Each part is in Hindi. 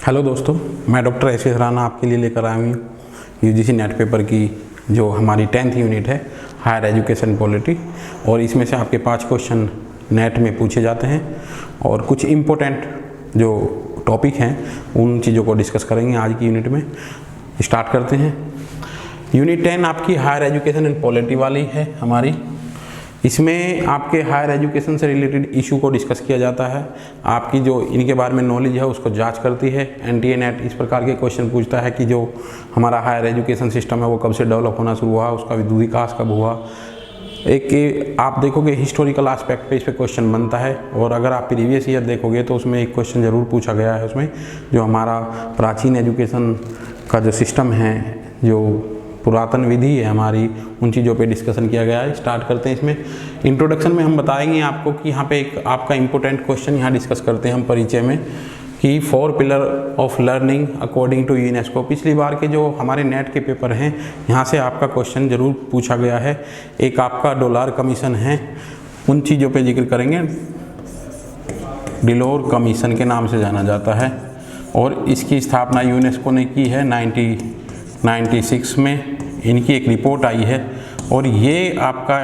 हेलो दोस्तों, मैं डॉक्टर एस.एस. राणा आपके लिए लेकर आया हूँ यूजीसी नेट पेपर की जो हमारी 10th यूनिट है हायर एजुकेशन पॉलिटी। और इसमें से आपके 5 क्वेश्चन नेट में पूछे जाते हैं और कुछ इम्पोर्टेंट जो टॉपिक हैं उन चीज़ों को डिस्कस करेंगे आज की यूनिट में। स्टार्ट करते हैं। यूनिट 10 आपकी हायर एजुकेशन एंड पॉलिटी वाली है हमारी। इसमें आपके हायर एजुकेशन से रिलेटेड इशू को डिस्कस किया जाता है। आपकी जो इनके बारे में नॉलेज है उसको जांच करती है। एनटीए नेट इस प्रकार के क्वेश्चन पूछता है कि जो हमारा हायर एजुकेशन सिस्टम है वो कब से डेवलप होना शुरू हुआ, उसका विकास कब हुआ। एक आप देखोगे हिस्टोरिकल एस्पेक्ट पे इस पर क्वेश्चन बनता है। और अगर आप प्रीवियस ईयर देखोगे तो उसमें एक क्वेश्चन ज़रूर पूछा गया है उसमें, जो हमारा प्राचीन एजुकेशन का जो सिस्टम है, जो पुरातन विधि है हमारी, उन चीज़ों पे डिस्कशन किया गया है। स्टार्ट करते हैं। इसमें इंट्रोडक्शन में हम बताएंगे आपको कि यहाँ पे एक आपका इंपॉर्टेंट क्वेश्चन यहाँ डिस्कस करते हैं हम परिचय में कि 4 pillar of learning according to UNESCO. पिछली बार के जो हमारे नेट के पेपर हैं यहाँ से आपका क्वेश्चन ज़रूर पूछा गया है। एक आपका डोलार कमीशन है, उन चीज़ों पर जिक्र करेंगे। डिलोर कमीशन के नाम से जाना जाता है और इसकी स्थापना यूनेस्को ने की है 1996 में। इनकी एक रिपोर्ट आई है और ये आपका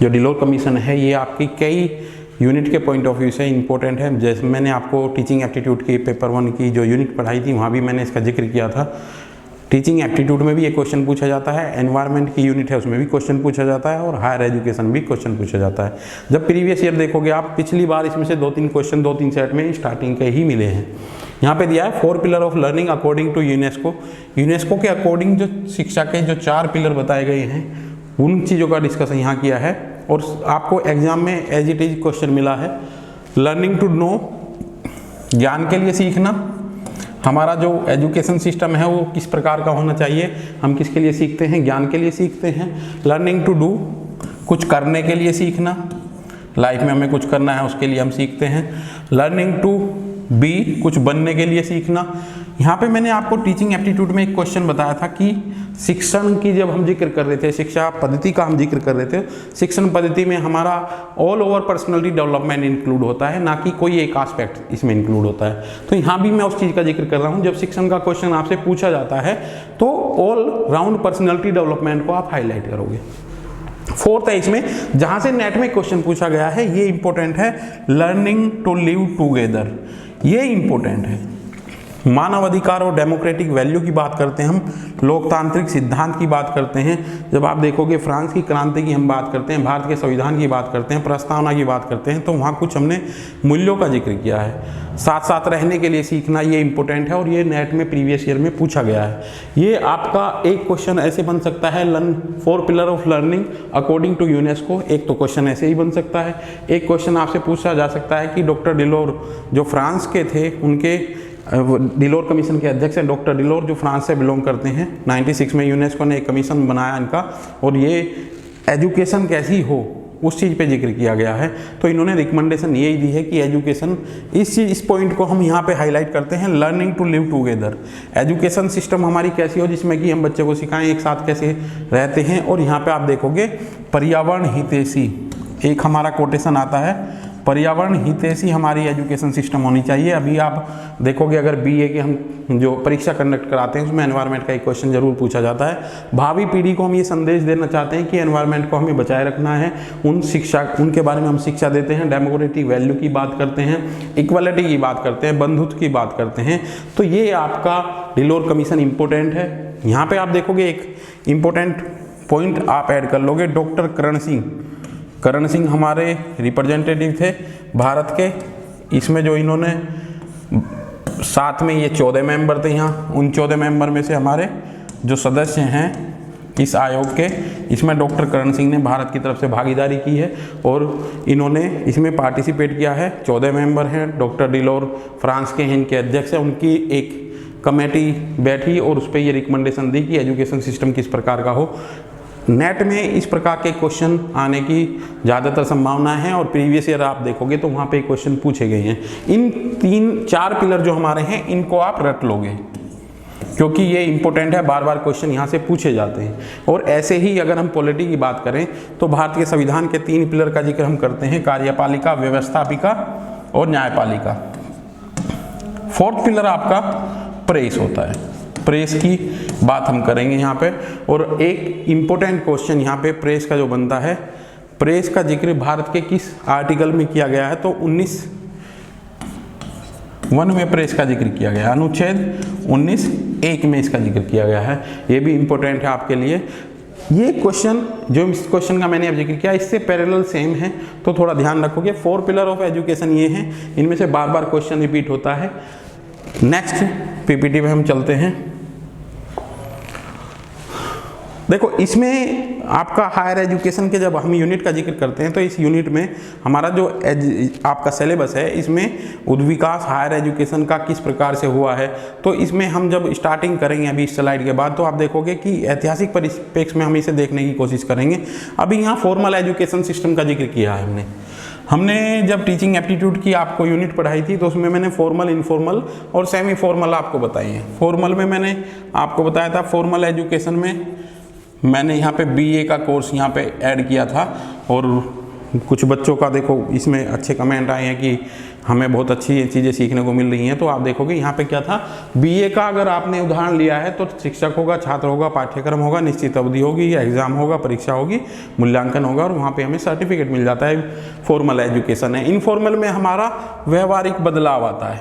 जो डिलोर कमीशन है ये आपकी कई यूनिट के पॉइंट ऑफ व्यू से इम्पोर्टेंट है। जैसे मैंने आपको टीचिंग एप्टीट्यूड की पेपर 1 की जो यूनिट पढ़ाई थी वहाँ भी मैंने इसका जिक्र किया था। टीचिंग एप्टीट्यूड में भी ये क्वेश्चन पूछा जाता है, एनवायरनमेंट की यूनिट है उसमें भी क्वेश्चन पूछा जाता है और हायर एजुकेशन भी क्वेश्चन पूछा जाता है। जब प्रीवियस ईयर देखोगे आप, पिछली बार इसमें से 2-3 क्वेश्चन 2-3 सेट में स्टार्टिंग के ही मिले हैं। यहाँ पे दिया है 4 pillar of learning according to UNESCO. UNESCO के अकॉर्डिंग जो शिक्षा के जो 4 पिलर बताए गए हैं उन चीज़ों का डिस्कशन यहाँ किया है। और आपको एग्जाम में एज इट इज क्वेश्चन मिला है। लर्निंग टू नो, ज्ञान के लिए सीखना। हमारा जो एजुकेशन सिस्टम है वो किस प्रकार का होना चाहिए, हम किसके लिए सीखते हैं, ज्ञान के लिए सीखते हैं। लर्निंग टू डू, कुछ करने के लिए सीखना, लाइफ में हमें कुछ करना है उसके लिए हम सीखते हैं। लर्निंग टू बी, कुछ बनने के लिए सीखना। यहाँ पे मैंने आपको टीचिंग एप्टीट्यूड में एक क्वेश्चन बताया था कि शिक्षण की जब हम जिक्र कर रहे थे, शिक्षा पद्धति का हम जिक्र कर रहे थे, शिक्षण पद्धति में हमारा all over personality development include होता है, ना कि कोई एक एस्पेक्ट इसमें इंक्लूड होता है। तो यहाँ भी मैं उस चीज़ का जिक्र कर रहा हूँ। जब शिक्षण का क्वेश्चन आपसे पूछा जाता है तो ऑल राउंड पर्सनैलिटी डेवलपमेंट को आप हाईलाइट करोगे। 4th है इसमें, जहाँ से नेट में क्वेश्चन पूछा गया है, ये इंपॉर्टेंट है। लर्निंग टू लिव टूगेदर, ये इंपॉर्टेंट है। मानव अधिकार और डेमोक्रेटिक वैल्यू की बात करते हैं हम, लोकतांत्रिक सिद्धांत की बात करते हैं। जब आप देखोगे फ्रांस की क्रांति की हम बात करते हैं, भारत के संविधान की बात करते हैं, प्रस्तावना की बात करते हैं, तो वहाँ कुछ हमने मूल्यों का जिक्र किया है। साथ साथ रहने के लिए सीखना, ये इंपॉर्टेंट है और ये नेट में प्रीवियस ईयर में पूछा गया है। ये आपका एक क्वेश्चन ऐसे बन सकता है, 4 pillar of learning according to UNESCO. एक तो क्वेश्चन ऐसे ही बन सकता है। एक क्वेश्चन आपसे पूछा जा सकता है कि डॉक्टर डिलोर जो फ्रांस के थे, उनके डिलोर कमीशन के अध्यक्ष हैं डॉक्टर डिलोर, जो फ्रांस से बिलोंग करते हैं। 96 में यूनेस्को ने एक कमीशन बनाया इनका और ये एजुकेशन कैसी हो उस चीज़ पे जिक्र किया गया है। तो इन्होंने रिकमेंडेशन यही दी है कि एजुकेशन, इस पॉइंट को हम यहाँ पे हाईलाइट करते हैं। Learning to live together, education system हमारी कैसी हो जिसमें कि हम बच्चे को सिखाएं एक साथ कैसे रहते हैं। और यहाँ पे आप देखोगे पर्यावरण हितैषी, एक हमारा कोटेशन आता है, पर्यावरण हितैषी हमारी एजुकेशन सिस्टम होनी चाहिए। अभी आप देखोगे अगर बीए के हम जो परीक्षा कंडक्ट कराते हैं उसमें एनवायरनमेंट का एक क्वेश्चन जरूर पूछा जाता है। भावी पीढ़ी को हम ये संदेश देना चाहते हैं कि एनवायरनमेंट को हमें बचाए रखना है, उनके बारे में हम शिक्षा देते हैं। डेमोक्रेटिक वैल्यू की बात करते हैं, इक्वालिटी की बात करते हैं, बंधुत्व की बात करते हैं। तो ये आपका डिलोर कमीशन इंपॉर्टेंट है। यहाँ पे आप देखोगे एक इंपॉर्टेंट पॉइंट आप ऐड कर लोगे, डॉक्टर करण सिंह हमारे रिप्रेजेंटेटिव थे भारत के। इसमें जो इन्होंने साथ में ये 14 मेंबर थे यहाँ, उन 14 मेंबर में से हमारे जो सदस्य हैं इस आयोग के, इसमें डॉक्टर करण सिंह ने भारत की तरफ से भागीदारी की है और इन्होंने इसमें पार्टिसिपेट किया है। 14 मेंबर हैं। डॉक्टर डिलोर फ्रांस के हैं, इनके अध्यक्ष हैं। उनकी एक कमेटी बैठी और उस पर ये रिकमेंडेशन दी कि एजुकेशन सिस्टम किस प्रकार का हो। नेट में इस प्रकार के क्वेश्चन आने की ज़्यादातर संभावना है और प्रीवियस ईयर आप देखोगे तो वहाँ पे क्वेश्चन पूछे गए हैं। इन 3-4 पिलर जो हमारे हैं इनको आप रट लोगे क्योंकि ये इंपॉर्टेंट है, बार बार क्वेश्चन यहाँ से पूछे जाते हैं। और ऐसे ही अगर हम पॉलिटी की बात करें तो भारत के संविधान के 3 पिलर का जिक्र हम करते हैं, कार्यपालिका, व्यवस्थापिका और न्यायपालिका। फोर्थ पिलर आपका प्रेस होता है। प्रेस की बात हम करेंगे यहाँ पे। और एक इम्पोर्टेंट क्वेश्चन यहाँ पे प्रेस का जो बनता है, प्रेस का जिक्र भारत के किस आर्टिकल में किया गया है? तो 19(1) में प्रेस का जिक्र किया गया है, अनुच्छेद 19(1) में इसका जिक्र किया गया है। ये भी इम्पोर्टेंट है आपके लिए। ये क्वेश्चन जो इस क्वेश्चन का मैंने अब जिक्र किया इससे पैरेलल सेम है, तो थोड़ा ध्यान रखोगे। 4 पिलर ऑफ एजुकेशन ये हैं, इनमें से बार बार क्वेश्चन रिपीट होता है। नेक्स्ट पीपीटी में हम चलते हैं। देखो इसमें आपका हायर एजुकेशन के जब हम यूनिट का जिक्र करते हैं तो इस यूनिट में हमारा जो आपका सिलेबस है इसमें उद्विकास हायर एजुकेशन का किस प्रकार से हुआ है। तो इसमें हम जब स्टार्टिंग करेंगे अभी इस स्लाइड के बाद, तो आप देखोगे कि ऐतिहासिक परिप्रेक्ष्य में हम इसे देखने की कोशिश करेंगे। अभी यहाँ फॉर्मल एजुकेशन सिस्टम का जिक्र किया है हमने जब टीचिंग एप्टीट्यूड की आपको यूनिट पढ़ाई थी तो उसमें मैंने फॉर्मल, इनफॉर्मल और सेमी फॉर्मल आपको बताई है। फॉर्मल में मैंने आपको बताया था, फॉर्मल एजुकेशन में मैंने यहाँ पे बीए का कोर्स यहाँ पे ऐड किया था और कुछ बच्चों का देखो इसमें अच्छे कमेंट आए हैं कि हमें बहुत अच्छी चीज़ें सीखने को मिल रही हैं। तो आप देखोगे यहाँ पे क्या था, बीए का अगर आपने उदाहरण लिया है तो शिक्षक होगा, छात्र होगा, पाठ्यक्रम होगा, निश्चित अवधि होगी, एग्जाम होगा, परीक्षा होगी, मूल्यांकन होगा और वहाँ पे हमें सर्टिफिकेट मिल जाता है। फॉर्मल एजुकेशन है। इनफॉर्मल में हमारा व्यवहारिक बदलाव आता है।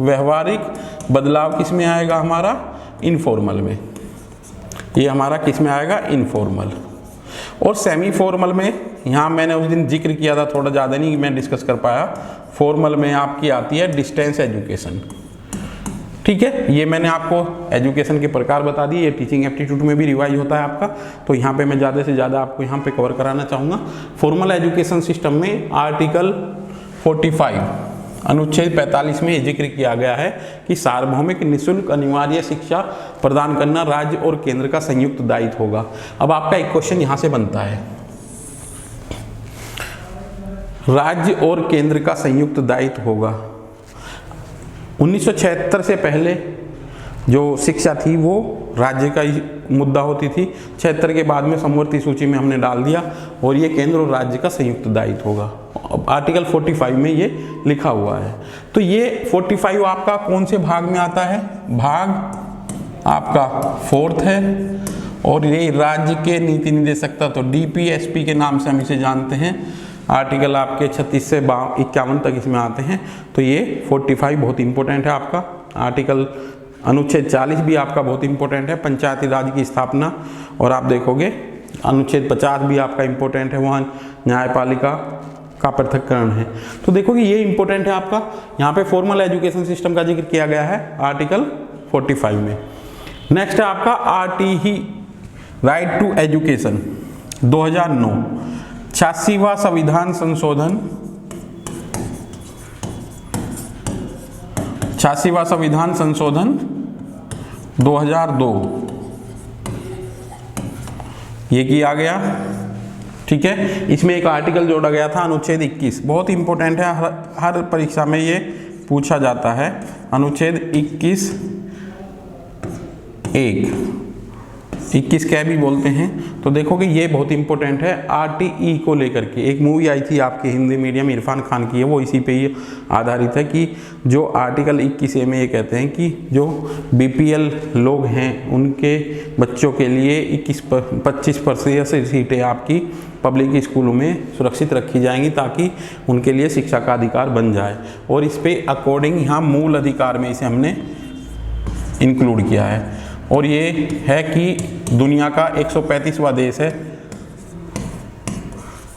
व्यवहारिक बदलाव किस में आएगा? हमारा इनफॉर्मल में। ये हमारा किस में आएगा? इनफॉर्मल। और सेमी फॉर्मल में यहाँ मैंने उस दिन जिक्र किया था, थोड़ा ज़्यादा नहीं मैं डिस्कस कर पाया। फॉर्मल में आपकी आती है डिस्टेंस एजुकेशन। ठीक है, ये मैंने आपको एजुकेशन के प्रकार बता दिए। ये टीचिंग एप्टीट्यूड में भी रिवाइज होता है आपका, तो यहाँ पे मैं ज़्यादा से ज़्यादा आपको यहाँ पे कवर कराना चाहूँगा। फॉर्मल एजुकेशन सिस्टम में आर्टिकल 45 अनुच्छेद 45 में जिक्र किया गया है कि सार्वभौमिक निःशुल्क अनिवार्य शिक्षा प्रदान करना राज्य और केंद्र का संयुक्त दायित्व होगा। अब आपका एक क्वेश्चन यहाँ से बनता है, राज्य और केंद्र का संयुक्त दायित्व होगा। 1976 से पहले जो शिक्षा थी वो राज्य का ही मुद्दा होती थी। 76 के बाद में समवर्ती सूची में हमने डाल दिया और ये केंद्र और राज्य का संयुक्त दायित्व होगा। आर्टिकल 45 में ये लिखा हुआ है। तो ये 45 आपका कौन से भाग में आता है? भाग आपका 4th है और ये राज्य के नीति निर्देशकता, तो डीपीएसपी के नाम से हम इसे जानते हैं। आर्टिकल आपके 36 से 51 तक इसमें आते हैं। तो ये 45 बहुत इंपॉर्टेंट है आपका। आर्टिकल अनुच्छेद 40 भी आपका बहुत इंपॉर्टेंट है, पंचायती राज की स्थापना। और आप देखोगे अनुच्छेद 50 भी आपका इंपॉर्टेंट है, वहाँ न्यायपालिका का पृथक्करण है। तो देखोगे ये इंपॉर्टेंट है आपका। यहाँ पे फॉर्मल एजुकेशन सिस्टम का जिक्र किया गया है आर्टिकल 45 में। नेक्स्ट है आपका RTE राइट टू एजुकेशन 2009, 86वां संविधान संशोधन, 86वां संविधान संशोधन 2002 ये किया गया। ठीक है, इसमें एक आर्टिकल जोड़ा गया था अनुच्छेद 21, बहुत इंपॉर्टेंट है, हर परीक्षा में ये पूछा जाता है। अनुच्छेद 21 क्या भी बोलते हैं। तो देखोगे ये बहुत इंपॉर्टेंट है। RTE को लेकर के एक मूवी आई थी आपके हिंदी मीडियम, इरफान खान की है, वो इसी पे ही आधारित है कि जो आर्टिकल 21A में ये कहते हैं कि जो BPL लोग हैं उनके बच्चों के लिए 25% सीटें आपकी पब्लिक स्कूलों में सुरक्षित रखी जाएंगी ताकि उनके लिए शिक्षा का अधिकार बन जाए। और इस पे अकॉर्डिंग यहाँ मूल अधिकार में इसे हमने इंक्लूड किया है। और ये है कि दुनिया का 135वां देश है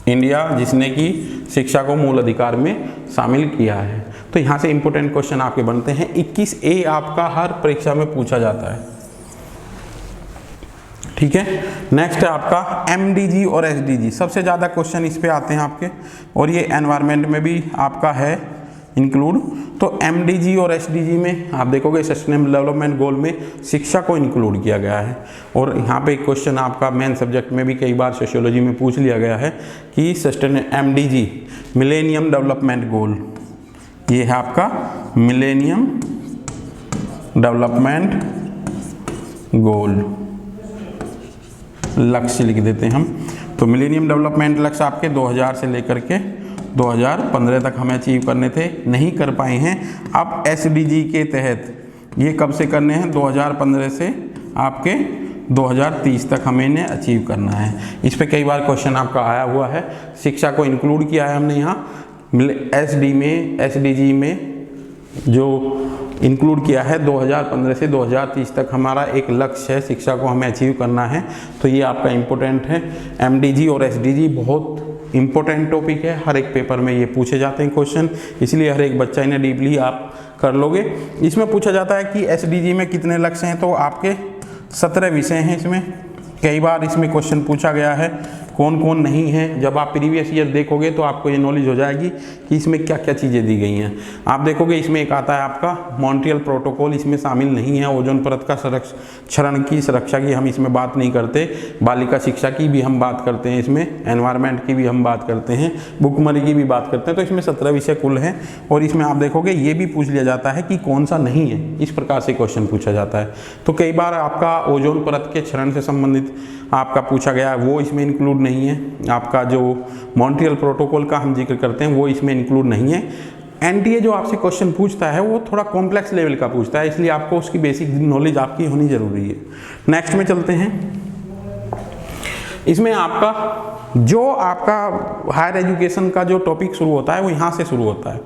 इंडिया जिसने कि शिक्षा को मूल अधिकार में शामिल किया है। तो यहाँ से इंपॉर्टेंट क्वेश्चन आपके बनते हैं। 21A आपका हर परीक्षा में पूछा जाता है। ठीक है, नेक्स्ट है आपका MDG और SDG, सबसे ज़्यादा क्वेश्चन इस पे आते हैं आपके। और ये एनवायरनमेंट में भी आपका है इंक्लूड। तो MDG और SDG में आप देखोगे सस्टेनेबल डेवलपमेंट गोल में शिक्षा को इंक्लूड किया गया है। और यहाँ पे एक क्वेश्चन आपका मेन सब्जेक्ट में भी कई बार सोशियोलॉजी में पूछ लिया गया है कि MDG मिलेनियम डेवलपमेंट गोल, ये है आपका मिलेनियम डेवलपमेंट गोल, लक्ष्य लिख देते हैं हम। तो मिलेनियम डेवलपमेंट लक्ष्य आपके 2000 से लेकर के 2015 तक हमें अचीव करने थे, नहीं कर पाए हैं। अब एसडीजी के तहत ये कब से करने हैं, 2015 से आपके 2030 तक हमें इन्हें अचीव करना है। इस पे कई बार क्वेश्चन आपका आया हुआ है। शिक्षा को इंक्लूड किया है हमने यहाँ एसडीजी में जो इंक्लूड किया है 2015 से 2030 तक हमारा एक लक्ष्य है, शिक्षा को हमें अचीव करना है। तो ये आपका इम्पोर्टेंट है। एमडीजी और एसडीजी बहुत इंपॉर्टेंट टॉपिक है, हर एक पेपर में ये पूछे जाते हैं क्वेश्चन, इसलिए हर एक बच्चा इन्हें डीपली आप कर लोगे। इसमें पूछा जाता है कि एसडीजी में कितने लक्ष्य हैं, तो आपके 17 विषय हैं। इसमें कई बार इसमें क्वेश्चन पूछा गया है, कौन कौन नहीं है। जब आप प्रीवियस ईयर देखोगे तो आपको ये नॉलेज हो जाएगी कि इसमें क्या क्या चीज़ें दी गई हैं। आप देखोगे इसमें एक आता है आपका मॉन्ट्रियल प्रोटोकॉल, इसमें शामिल नहीं है। ओजोन परत का क्षरण की सुरक्षा की हम इसमें बात नहीं करते। बालिका शिक्षा की भी हम बात करते हैं, इसमें एनवायरनमेंट की भी हम बात करते हैं, भुखमरी की भी बात करते हैं। तो इसमें 17 विषय कुल हैं। और इसमें आप देखोगे ये भी पूछ लिया जाता है कि कौन सा नहीं है, इस प्रकार से क्वेश्चन पूछा जाता है। तो कई बार आपका ओजोन परत के क्षरण से संबंधित आपका पूछा गया, वो इसमें इंक्लूड नहीं है। आपका जो मॉन्ट्रियल प्रोटोकॉल का हम जिक्र करते हैं वो इसमें इंक्लूड नहीं है। एनटीए जो आपसे क्वेश्चन पूछता है वो थोड़ा कॉम्प्लेक्स लेवल का पूछता है, इसलिए आपको उसकी बेसिक नॉलेज आपकी होनी जरूरी है। नेक्स्ट में चलते हैं। इसमें आपका जो आपका हायर एजुकेशन का जो टॉपिक शुरू होता है वो यहाँ से शुरू होता है।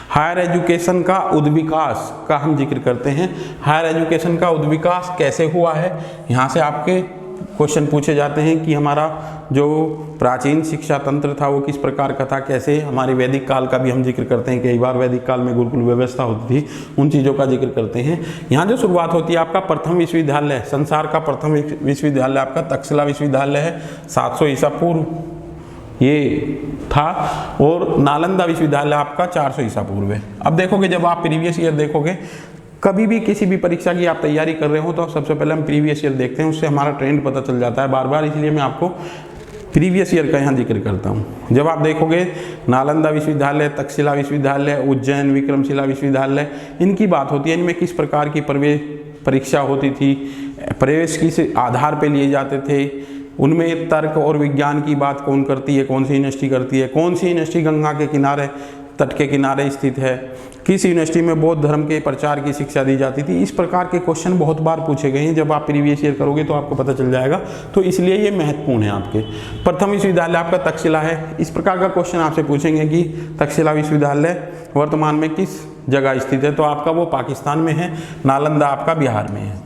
हायर एजुकेशन का उद्विकास का हम जिक्र करते हैं। हायर एजुकेशन का उद्विकास कैसे हुआ है, यहाँ से आपके क्वेश्चन पूछे जाते हैं कि हमारा जो प्राचीन शिक्षा तंत्र था वो किस प्रकार का था, कैसे हमारे वैदिक काल का भी हम जिक्र करते हैं। कई बार वैदिक काल में गुरुकुल व्यवस्था होती थी, उन चीज़ों का जिक्र करते हैं। यहाँ जो शुरुआत होती है आपका प्रथम विश्वविद्यालय, संसार का प्रथम विश्वविद्यालय आपका तक्षशिला विश्वविद्यालय है, 700 ईसा पूर्व ये था। और नालंदा विश्वविद्यालय आपका 400 ईसा पूर्व है। अब देखोगे जब आप प्रीवियस ईयर देखोगे, कभी भी किसी भी परीक्षा की आप तैयारी कर रहे हो तो सबसे पहले हम प्रीवियस ईयर देखते हैं, उससे हमारा ट्रेंड पता चल जाता है बार बार, इसलिए मैं आपको प्रीवियस ईयर का यहाँ जिक्र करता हूँ। जब आप देखोगे नालंदा विश्वविद्यालय, तक्षशिला विश्वविद्यालय, उज्जैन विक्रमशिला विश्वविद्यालय, इनकी बात होती है। इनमें किस प्रकार की प्रवेश परीक्षा होती थी, प्रवेश किस आधार पर लिए जाते थे, उनमें तर्क और विज्ञान की बात कौन करती है, कौन सी यूनिवर्सिटी करती है, कौन सी यूनिवर्सिटी गंगा के किनारे तट के किनारे स्थित है, किस यूनिवर्सिटी में बौद्ध धर्म के प्रचार की शिक्षा दी जाती थी। इस प्रकार के क्वेश्चन बहुत बार पूछे गए हैं। जब आप प्रीवियस ईयर करोगे तो आपको पता चल जाएगा, तो इसलिए ये महत्वपूर्ण है आपके। प्रथम विश्वविद्यालय आपका तक्षशिला है। इस प्रकार का क्वेश्चन आपसे पूछेंगे कि तक्षशिला विश्वविद्यालय वर्तमान में किस जगह स्थित है, तो आपका वो पाकिस्तान में है। नालंदा आपका बिहार में है,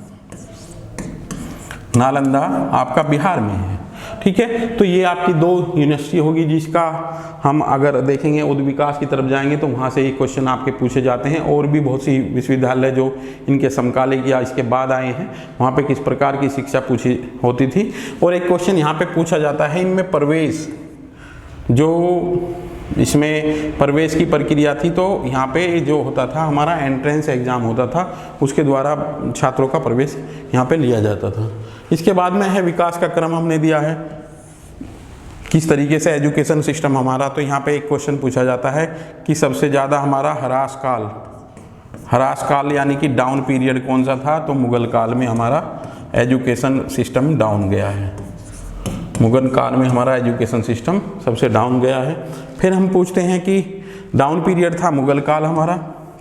नालंदा आपका बिहार में है। ठीक है, तो ये आपकी 2 यूनिवर्सिटी होगी जिसका हम अगर देखेंगे उद्विकास की तरफ जाएंगे तो वहाँ से ये क्वेश्चन आपके पूछे जाते हैं। और भी बहुत सी विश्वविद्यालय जो इनके समकालिक या इसके बाद आए हैं, वहाँ पे किस प्रकार की शिक्षा पूछी होती थी। और एक क्वेश्चन यहाँ पे पूछा जाता है, इनमें प्रवेश जो इसमें प्रवेश की प्रक्रिया थी, तो यहाँ पे जो होता था हमारा एंट्रेंस एग्जाम होता था, उसके द्वारा छात्रों का प्रवेश यहाँ पे लिया जाता था। इसके बाद में है विकास का क्रम हमने दिया है, किस तरीके से एजुकेशन सिस्टम हमारा। तो यहाँ पे एक क्वेश्चन पूछा जाता है कि सबसे ज़्यादा हमारा ह्रास काल यानी कि डाउन पीरियड कौन सा था, तो मुगल काल में हमारा एजुकेशन सिस्टम डाउन गया है। मुगल काल में हमारा एजुकेशन सिस्टम सबसे डाउन गया है। फिर हम पूछते हैं कि डाउन पीरियड था मुगल काल हमारा,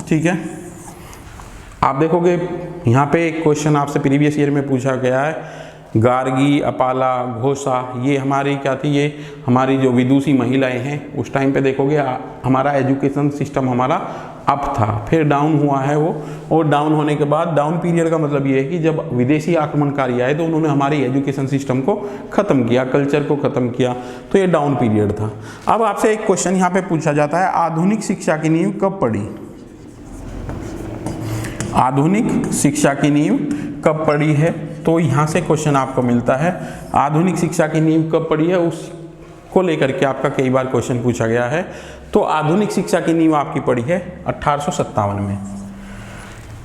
ठीक है। आप देखोगे यहाँ पे एक क्वेश्चन आपसे प्रीवियस ईयर में पूछा गया है, गार्गी, अपाला, घोषा, ये हमारी क्या थी, ये हमारी जो विदुषी महिलाएं हैं। उस टाइम पे देखोगे हमारा एजुकेशन सिस्टम हमारा अप था, फिर डाउन हुआ है वो। और डाउन होने के बाद, डाउन पीरियड का मतलब ये है कि जब विदेशी आक्रमणकारी आए तो उन्होंने हमारी एजुकेशन सिस्टम को ख़त्म किया, कल्चर को ख़त्म किया, तो ये डाउन पीरियड था। अब आपसे एक क्वेश्चन यहाँ पे पूछा जाता है, आधुनिक शिक्षा की नींव कब पड़ी। आधुनिक शिक्षा की नींव कब पड़ी है, तो यहाँ से क्वेश्चन आपको मिलता है। आधुनिक शिक्षा की नींव कब पड़ी है उसको लेकर के आपका कई बार क्वेश्चन पूछा गया है। तो आधुनिक शिक्षा की नींव आपकी पड़ी है 1857 में।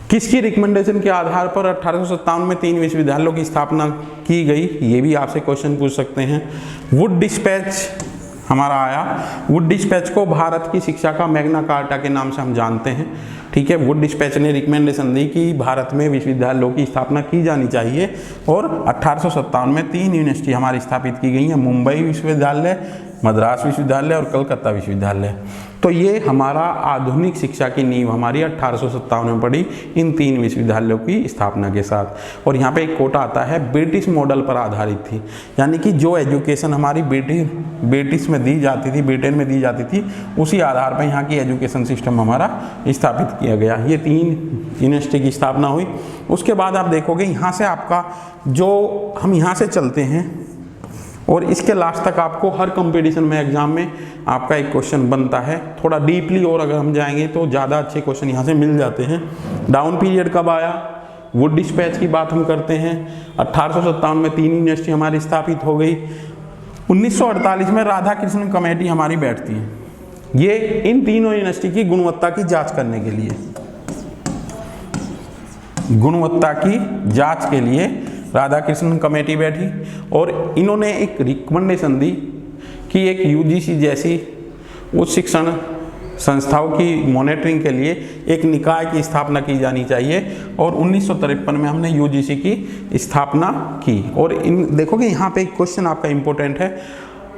किसकी रिकमेंडेशन के आधार पर 1857 में 3 विश्वविद्यालयों की स्थापना की गई, ये भी आपसे क्वेश्चन पूछ सकते हैं। वुड डिस्पैच हमारा आया। वुड डिस्पैच को भारत की शिक्षा का मैग्ना कार्टा के नाम से हम जानते हैं, ठीक है। वुड डिस्पैच ने रिकमेंडेशन दी कि भारत में विश्वविद्यालयों की स्थापना की जानी चाहिए, और 1857 में 3 यूनिवर्सिटी हमारी स्थापित की गई हैं, मुंबई विश्वविद्यालय, मद्रास विश्वविद्यालय और कलकत्ता विश्वविद्यालय। तो ये हमारा आधुनिक शिक्षा की नींव हमारी 1857 में पड़ी इन 3 विश्वविद्यालयों की स्थापना के साथ। और यहाँ पे एक कोटा आता है ब्रिटिश मॉडल पर आधारित थी, यानी कि जो एजुकेशन हमारी ब्रिटिश में दी जाती थी, ब्रिटेन में दी जाती थी, उसी आधार पर यहाँ की एजुकेशन सिस्टम हमारा स्थापित किया गया। ये 3 यूनिवर्सिटी की स्थापना हुई। उसके बाद आप देखोगे यहाँ से आपका जो हम यहाँ से चलते हैं और इसके लास्ट तक आपको हर कंपटीशन में एग्जाम में आपका एक क्वेश्चन बनता है। थोड़ा डीपली और अगर हम जाएंगे तो ज़्यादा अच्छे क्वेश्चन यहाँ से मिल जाते हैं। डाउन पीरियड कब आया, वुड डिस्पैच की बात हम करते हैं। 1857 में 3 यूनिवर्सिटी हमारी स्थापित हो गई। 1948 में राधा कृष्ण कमेटी हमारी बैठती है, ये इन तीनों यूनिवर्सिटी की गुणवत्ता की जाँच करने के लिए, गुणवत्ता की जाँच के लिए राधा कृष्ण कमेटी बैठी और इन्होंने एक रिकमेंडेशन दी कि एक यूजीसी जैसी उच्च शिक्षण संस्थाओं की मॉनिटरिंग के लिए एक निकाय की स्थापना की जानी चाहिए। और 1953 में हमने यूजीसी की स्थापना की। और इन देखोगे यहाँ पे एक क्वेश्चन आपका इम्पोर्टेंट है।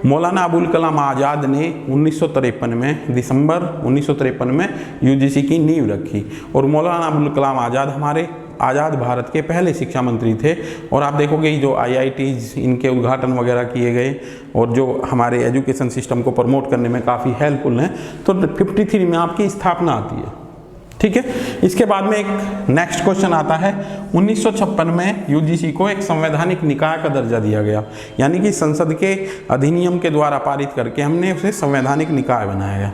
मौलाना अबुल कलाम आज़ाद ने 1953 में, दिसंबर 1953 में यूजीसी की नींव रखी। और मौलाना अबुल कलाम आज़ाद हमारे आज़ाद भारत के पहले शिक्षा मंत्री थे। और आप देखोगे जो IITs इनके उद्घाटन वगैरह किए गए और जो हमारे एजुकेशन सिस्टम को प्रमोट करने में काफ़ी हेल्पफुल हैं। तो 53 में आपकी स्थापना आती है, ठीक है। इसके बाद में एक नेक्स्ट क्वेश्चन आता है। 1956 में यूजीसी को एक संवैधानिक निकाय का दर्जा दिया गया, यानी कि संसद के अधिनियम के द्वारा पारित करके हमने उसे संवैधानिक निकाय बनाया गया।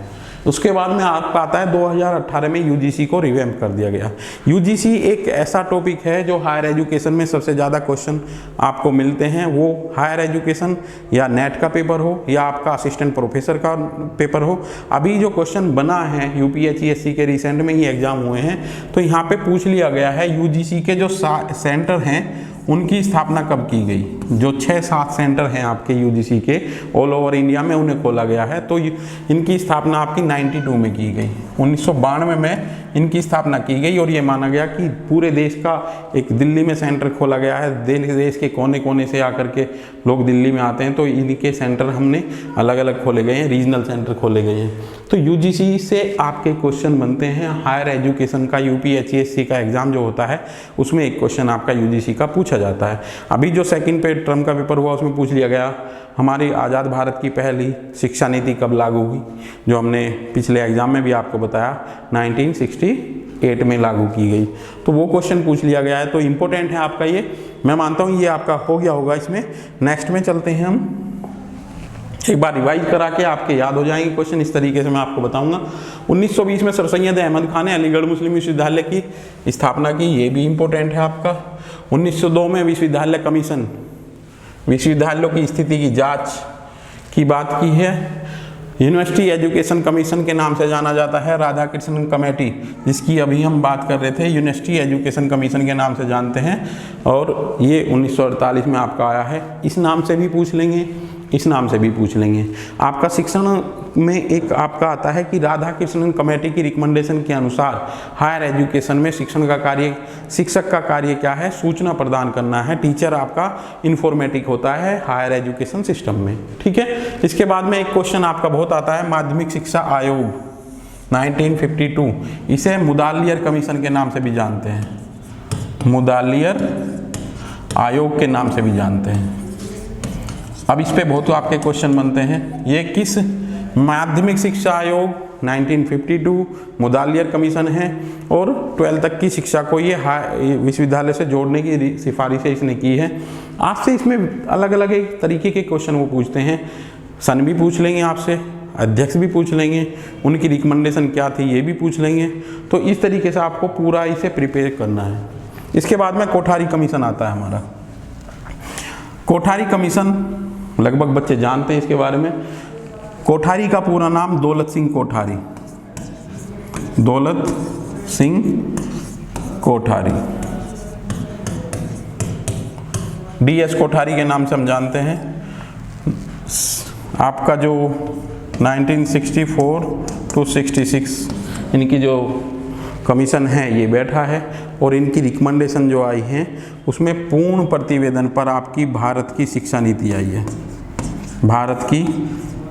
उसके बाद में आपका आता है 2018 में यूजीसी को रिवैम्प कर दिया गया। यूजीसी एक ऐसा टॉपिक है जो हायर एजुकेशन में सबसे ज़्यादा क्वेश्चन आपको मिलते हैं, वो हायर एजुकेशन या नेट का पेपर हो या आपका असिस्टेंट प्रोफेसर का पेपर हो। अभी जो क्वेश्चन बना है UPSC के रिसेंट में ही एग्जाम हुए हैं, तो यहाँ पे पूछ लिया गया है यूजीसी के जो सेंटर हैं उनकी स्थापना कब की गई। जो 6-7 सेंटर हैं आपके यूजीसी के ऑल ओवर इंडिया में, उन्हें खोला गया है। तो इनकी स्थापना आपकी 92 में की गई। 1992 में इनकी स्थापना की गई और ये माना गया कि पूरे देश का एक दिल्ली में सेंटर खोला गया है। देश के कोने कोने से आकर के लोग दिल्ली में आते हैं, तो इनके सेंटर हमने अलग अलग खोले गए हैं, रीजनल सेंटर खोले गए हैं। तो यूजीसी से आपके क्वेश्चन बनते हैं। हायर एजुकेशन का UPSC का एग्जाम जो होता है उसमें एक क्वेश्चन आपका यूजीसी का पूछा जाता है। अभी जो सेकंड टर्म का पेपर हुआ उसमें पूछ लिया गया हमारी आज़ाद भारत की पहली शिक्षा नीति कब लागू हुई, जो हमने पिछले एग्जाम में भी आपको बताया 1968 में लागू की गई। तो वो क्वेश्चन पूछ लिया गया है, तो इम्पोर्टेंट है आपका ये। मैं मानता हूँ ये आपका हो गया होगा। इसमें नेक्स्ट में चलते हैं हम, एक बार रिवाइज करा के आपके याद हो जाएंगे क्वेश्चन। इस तरीके से मैं आपको बताऊंगा। 1920 में सर सैयद अहमद खान ने अलीगढ़ मुस्लिम विश्वविद्यालय की स्थापना की, ये भी इम्पोर्टेंट है आपका। 1902 में विश्वविद्यालय कमीशन, विश्वविद्यालयों की स्थिति की जांच की बात की है। यूनिवर्सिटी एजुकेशन कमीशन के नाम से जाना जाता है राधा कृष्ण कमेटी, जिसकी अभी हम बात कर रहे थे, यूनिवर्सिटी एजुकेशन कमीशन के नाम से जानते हैं। और ये 1948 में आपका आया है। इस नाम से भी पूछ लेंगे, इस नाम से भी पूछ लेंगे। आपका शिक्षण में एक आपका आता है कि राधा कृष्णन कमेटी की रिकमेंडेशन के अनुसार हायर एजुकेशन में शिक्षण का कार्य, शिक्षक का कार्य क्या है, सूचना प्रदान करना है। टीचर आपका इन्फॉर्मेटिक होता है हायर एजुकेशन सिस्टम में, ठीक है। इसके बाद में एक क्वेश्चन आपका बहुत आता है, माध्यमिक शिक्षा आयोग 1952, इसे मुदालियर कमीशन के नाम से भी जानते हैं, मुदालियर आयोग के नाम से भी जानते हैं। अब इस पे बहुत आपके क्वेश्चन बनते हैं। ये किस माध्यमिक शिक्षा आयोग 1952 मुदालियर कमीशन है और 12th तक की शिक्षा को ये विश्वविद्यालय से जोड़ने की सिफारिशें इसने की है। आपसे इसमें अलग अलग एक तरीके के क्वेश्चन वो पूछते हैं। सन भी पूछ लेंगे आपसे, अध्यक्ष भी पूछ लेंगे, उनकी रिकमेंडेशन क्या थी ये भी पूछ लेंगे। तो इस तरीके से आपको पूरा इसे प्रिपेयर करना है। इसके बाद में कोठारी कमीशन आता है हमारा। कोठारी कमीशन लगभग बच्चे जानते हैं इसके बारे में। कोठारी का पूरा नाम दौलत सिंह कोठारी, दौलत सिंह कोठारी, DS कोठारी के नाम से हम जानते हैं। आपका जो 1964 to 66 इनकी जो कमीशन है ये बैठा है और इनकी रिकमेंडेशन जो आई है उसमें पूर्ण प्रतिवेदन पर आपकी भारत की शिक्षा नीति आई है, भारत की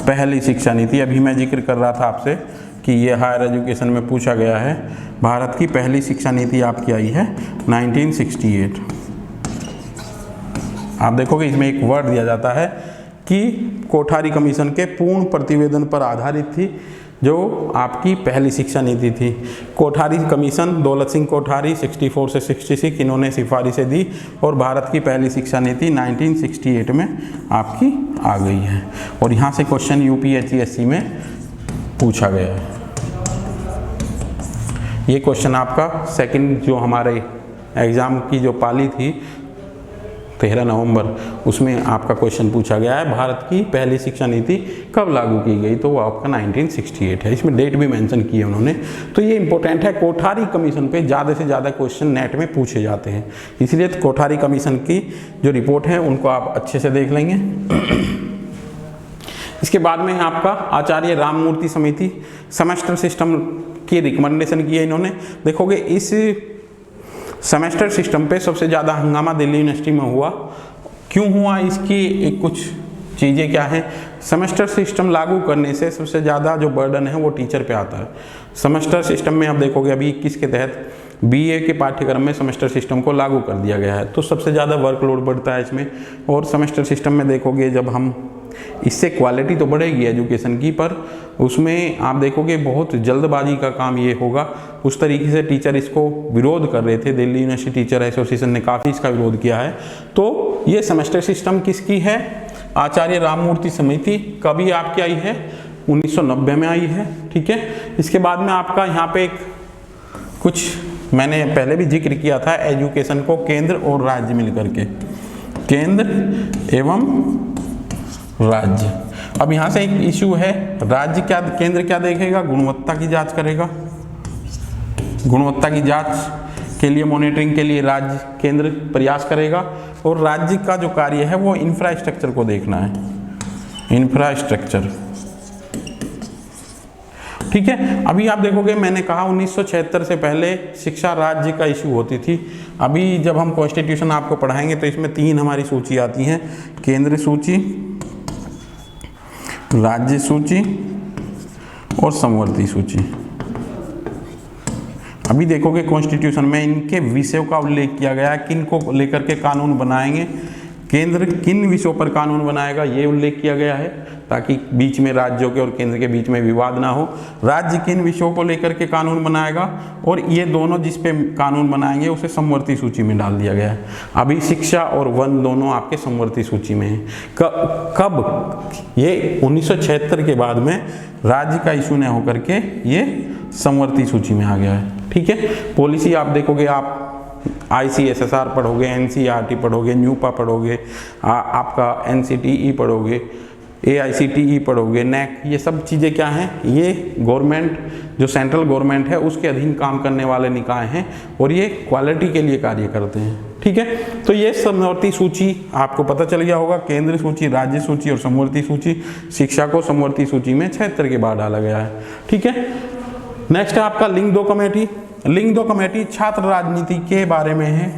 पहली शिक्षा नीति, अभी मैं जिक्र कर रहा था आपसे कि ये हायर एजुकेशन में पूछा गया है। भारत की पहली शिक्षा नीति आपकी आई है 1968। आप देखोगे इसमें एक वर्ड दिया जाता है कि कोठारी कमीशन के पूर्ण प्रतिवेदन पर आधारित थी जो आपकी पहली शिक्षा नीति थी। कोठारी कमीशन दौलत सिंह कोठारी 64 से 66 इन्होंने सिफारिशें दी और भारत की पहली शिक्षा नीति 1968 में आपकी आ गई है। और यहाँ से क्वेश्चन यूपीएससी में पूछा गया है। ये क्वेश्चन आपका सेकंड जो हमारे एग्ज़ाम की जो पाली थी 13 नवंबर, उसमें आपका क्वेश्चन पूछा गया है भारत की पहली शिक्षा नीति कब लागू की गई, तो वो आपका 1968 है। इसमें डेट भी मेंशन की है उन्होंने, तो ये इंपॉर्टेंट है। कोठारी कमीशन पे ज़्यादा से ज़्यादा क्वेश्चन नेट में पूछे जाते हैं, इसलिए कोठारी कमीशन की जो रिपोर्ट है उनको आप अच्छे से देख लेंगे। इसके बाद में आपका आचार्य राममूर्ति समिति सेमेस्टर सिस्टम की रिकमेंडेशन की है इन्होंने। देखोगे इस सेमेस्टर सिस्टम पे सबसे ज़्यादा हंगामा दिल्ली यूनिवर्सिटी में हुआ। क्यों हुआ, इसकी एक कुछ चीज़ें क्या हैं। सेमेस्टर सिस्टम लागू करने से सबसे ज़्यादा जो बर्डन है वो टीचर पे आता है। सेमेस्टर सिस्टम में आप देखोगे अभी 21 के तहत बीए के पाठ्यक्रम में सेमेस्टर सिस्टम को लागू कर दिया गया है, तो सबसे ज़्यादा वर्कलोड बढ़ता है इसमें। और सेमेस्टर सिस्टम में देखोगे जब हम इससे क्वालिटी तो बढ़ेगी एजुकेशन की, पर उसमें आप देखोगे बहुत जल्दबाजी का काम ये होगा। उस तरीके से टीचर इसको विरोध कर रहे थे, दिल्ली यूनिवर्सिटी टीचर एसोसिएशन ने काफ़ी इसका विरोध किया है। तो ये सेमेस्टर सिस्टम किसकी है, आचार्य राममूर्ति समिति कभी आपकी आई है 1990 में आई है। ठीक है, इसके बाद में आपका यहाँ पे एक कुछ मैंने पहले भी जिक्र किया था, एजुकेशन को केंद्र और राज्य मिलकर के, केंद्र एवं राज्य। अब यहाँ से एक इशू है, राज्य क्या केंद्र क्या देखेगा, गुणवत्ता की जांच करेगा। गुणवत्ता की जांच के लिए मॉनिटरिंग के लिए राज्य केंद्र प्रयास करेगा, और राज्य का जो कार्य है वो इंफ्रास्ट्रक्चर को देखना है, इंफ्रास्ट्रक्चर। ठीक है, अभी आप देखोगे मैंने कहा 1976 से पहले शिक्षा राज्य का इशू होती थी। अभी जब हम कॉन्स्टिट्यूशन आपको पढ़ाएंगे तो इसमें 3 हमारी सूची आती हैं, केंद्र सूची, राज्य सूची और समवर्ती सूची। अभी देखोगे कॉन्स्टिट्यूशन में इनके विषयों का उल्लेख किया गया है, किन को लेकर के कानून बनाएंगे, केंद्र किन विषयों पर कानून बनाएगा ये उल्लेख किया गया है, ताकि बीच में राज्यों के और केंद्र के बीच में विवाद ना हो। राज्य किन विषयों को लेकर के कानून बनाएगा, और ये दोनों जिस पे कानून बनाएंगे उसे समवर्ती सूची में डाल दिया गया है। अभी शिक्षा और वन दोनों आपके समवर्ती सूची में हैं। कब ये 1976 के बाद में राज्य का इशू न होकर के ये समवर्ती सूची में आ गया है। ठीक है, पॉलिसी आप देखोगे, आप ICSSR पढ़ोगे, NCERT पढ़ोगे, न्यूपा पढ़ोगे, आपका NCTE पढ़ोगे, AICTE पढ़ोगे, NAC, ये सब चीज़ें क्या हैं, ये गवर्नमेंट जो सेंट्रल गवर्नमेंट है उसके अधीन काम करने वाले निकाय हैं, और ये क्वालिटी के लिए कार्य करते हैं। ठीक है, तो ये समवर्ती सूची आपको पता चल गया होगा, केंद्र सूची, राज्य सूची और समवर्ती सूची। शिक्षा को समवर्ती सूची में 76 के बाद डाला गया है। ठीक है, नेक्स्ट है आपका लिंग दो कमेटी। लिंग दो कमेटी छात्र राजनीति के बारे में है।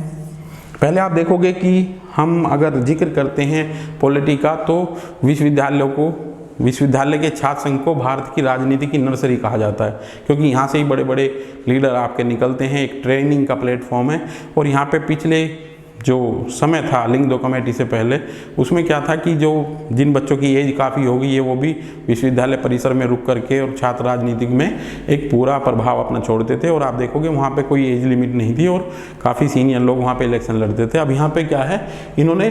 पहले आप देखोगे कि हम अगर जिक्र करते हैं पॉलिटी का, तो विश्वविद्यालयों को, विश्वविद्यालय के छात्र संघ को भारत की राजनीति की नर्सरी कहा जाता है, क्योंकि यहाँ से ही बड़े बड़े लीडर आपके निकलते हैं। एक ट्रेनिंग का प्लेटफॉर्म है, और यहाँ पे पिछले जो समय था लिंग दो कमेटी से पहले, उसमें क्या था कि जो जिन बच्चों की एज काफ़ी होगी ये वो भी विश्वविद्यालय परिसर में रुक करके और छात्र राजनीति में एक पूरा प्रभाव अपना छोड़ते थे। और आप देखोगे वहाँ पे कोई एज लिमिट नहीं थी, और काफ़ी सीनियर लोग वहाँ पे इलेक्शन लड़ते थे। अब यहाँ पे क्या है, इन्होंने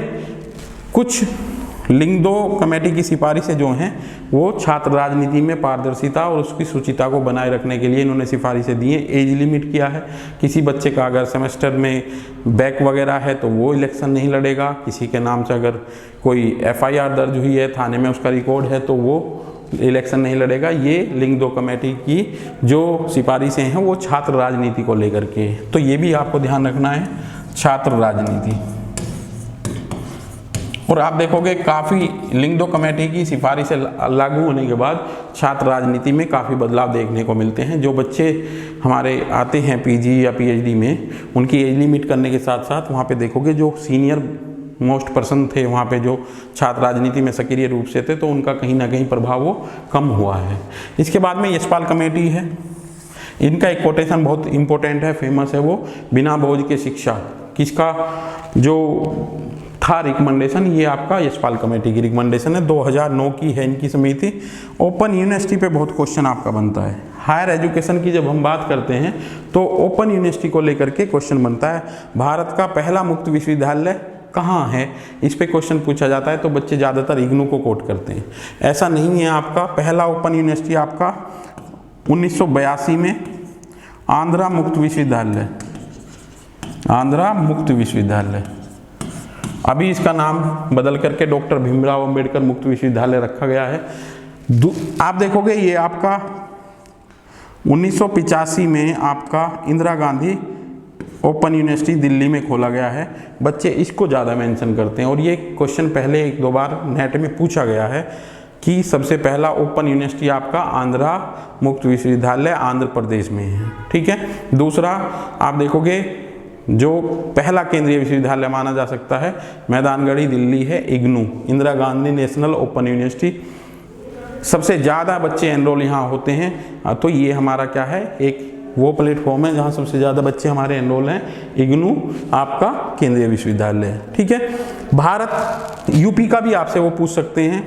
कुछ लिंग दो कमेटी की सिफारिशें जो हैं वो छात्र राजनीति में पारदर्शिता और उसकी शुचिता को बनाए रखने के लिए इन्होंने सिफारिशें दी हैं। एज लिमिट किया है, किसी बच्चे का अगर सेमेस्टर में बैक वगैरह है तो वो इलेक्शन नहीं लड़ेगा। किसी के नाम से अगर कोई FIR दर्ज हुई है, थाने में उसका रिकॉर्ड है, तो वो इलेक्शन नहीं लड़ेगा। ये लिंग दो कमेटी की जो सिफारिशें हैं वो छात्र राजनीति को लेकर के, तो ये भी आपको ध्यान रखना है, छात्र राजनीति। और आप देखोगे काफ़ी लिंग दो कमेटी की सिफारिशें लागू होने के बाद छात्र राजनीति में काफ़ी बदलाव देखने को मिलते हैं। जो बच्चे हमारे आते हैं PG या PhD में, उनकी एज लिमिट करने के साथ साथ वहाँ पे देखोगे जो सीनियर मोस्ट पर्सन थे वहाँ पे जो छात्र राजनीति में सक्रिय रूप से थे, तो उनका कहीं ना कहीं प्रभाव वो कम हुआ है। इसके बाद में यशपाल कमेटी है, इनका एक कोटेशन बहुत इंपॉर्टेंट है, फेमस है, वो बिना बोझ के शिक्षा, किसका जो था रिकमेंडेशन, ये आपका यशपाल कमेटी की रिकमेंडेशन है, 2009 की है इनकी समिति। ओपन यूनिवर्सिटी पे बहुत क्वेश्चन आपका बनता है। हायर एजुकेशन की जब हम बात करते हैं तो ओपन यूनिवर्सिटी को लेकर के क्वेश्चन बनता है। भारत का पहला मुक्त विश्वविद्यालय कहाँ है, इस पे क्वेश्चन पूछा जाता है, तो बच्चे ज़्यादातर इग्नू को कोट करते हैं। ऐसा नहीं है, आपका पहला ओपन यूनिवर्सिटी आपका 1982 में आंध्रा मुक्त विश्वविद्यालय, आंध्रा मुक्त विश्वविद्यालय, अभी इसका नाम बदल करके डॉक्टर भीमराव अंबेडकर मुक्त विश्वविद्यालय रखा गया है। आप देखोगे ये आपका 1985 में आपका इंदिरा गांधी ओपन यूनिवर्सिटी दिल्ली में खोला गया है। बच्चे इसको ज़्यादा मेंशन करते हैं, और ये क्वेश्चन पहले 1-2 बार नेट में पूछा गया है कि सबसे पहला ओपन यूनिवर्सिटी आपका आंध्रा मुक्त विश्वविद्यालय आंध्र प्रदेश में है। ठीक है। दूसरा आप देखोगे जो पहला केंद्रीय विश्वविद्यालय माना जा सकता है मैदानगढ़ी दिल्ली है, IGNOU, Indira Gandhi national open university. सबसे ज़्यादा बच्चे एनरोल यहाँ होते हैं, तो ये हमारा क्या है, एक वो प्लेटफॉर्म है जहाँ सबसे ज़्यादा बच्चे हमारे एनरोल हैं, इग्नू आपका केंद्रीय विश्वविद्यालय। ठीक है। भारत यूपी का भी आपसे वो पूछ सकते हैं,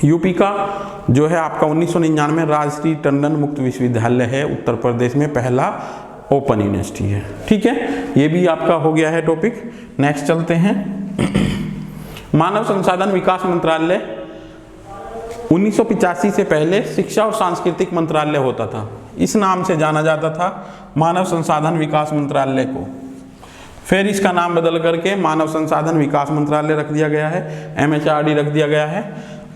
यूपी का जो है आपका 1999 में राजश्री टंडन मुक्त विश्वविद्यालय है, उत्तर प्रदेश में पहला ओपन यूनिवर्सिटी है। ठीक है, ये भी आपका हो गया है टॉपिक। नेक्स्ट चलते हैं। मानव संसाधन विकास मंत्रालय 1985 से पहले शिक्षा और सांस्कृतिक मंत्रालय होता था, इस नाम से जाना जाता था मानव संसाधन विकास मंत्रालय को। फिर इसका नाम बदल करके मानव संसाधन विकास मंत्रालय रख दिया गया है, MHRD रख दिया गया है।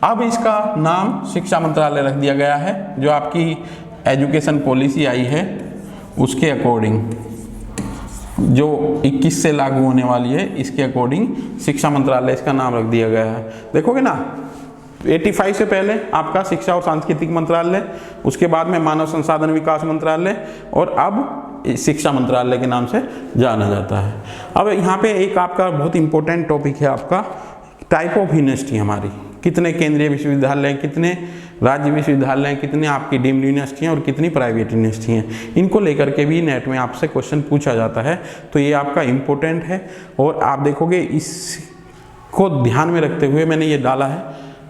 अब इसका नाम शिक्षा मंत्रालय रख दिया गया है, जो आपकी एजुकेशन पॉलिसी आई है उसके अकॉर्डिंग, जो 21 से लागू होने वाली है, इसके अकॉर्डिंग शिक्षा मंत्रालय इसका नाम रख दिया गया है। देखोगे ना, 85 से पहले आपका शिक्षा और सांस्कृतिक मंत्रालय, उसके बाद में मानव संसाधन विकास मंत्रालय, और अब शिक्षा मंत्रालय के नाम से जाना जाता है। अब यहाँ पे एक आपका बहुत इंपॉर्टेंट टॉपिक है आपका टाइप ऑफ यूनिवर्सिटी हमारी, कितने केंद्रीय विश्वविद्यालय हैं, कितने राज्य विश्वविद्यालय हैं, कितने आपकी डीम्ड यूनिवर्सिटी हैं और कितनी प्राइवेट यूनिवर्सिटी हैं। इनको लेकर के भी नेट में आपसे क्वेश्चन पूछा जाता है, तो ये आपका इम्पोर्टेंट है। और आप देखोगे इसको ध्यान में रखते हुए मैंने ये डाला है,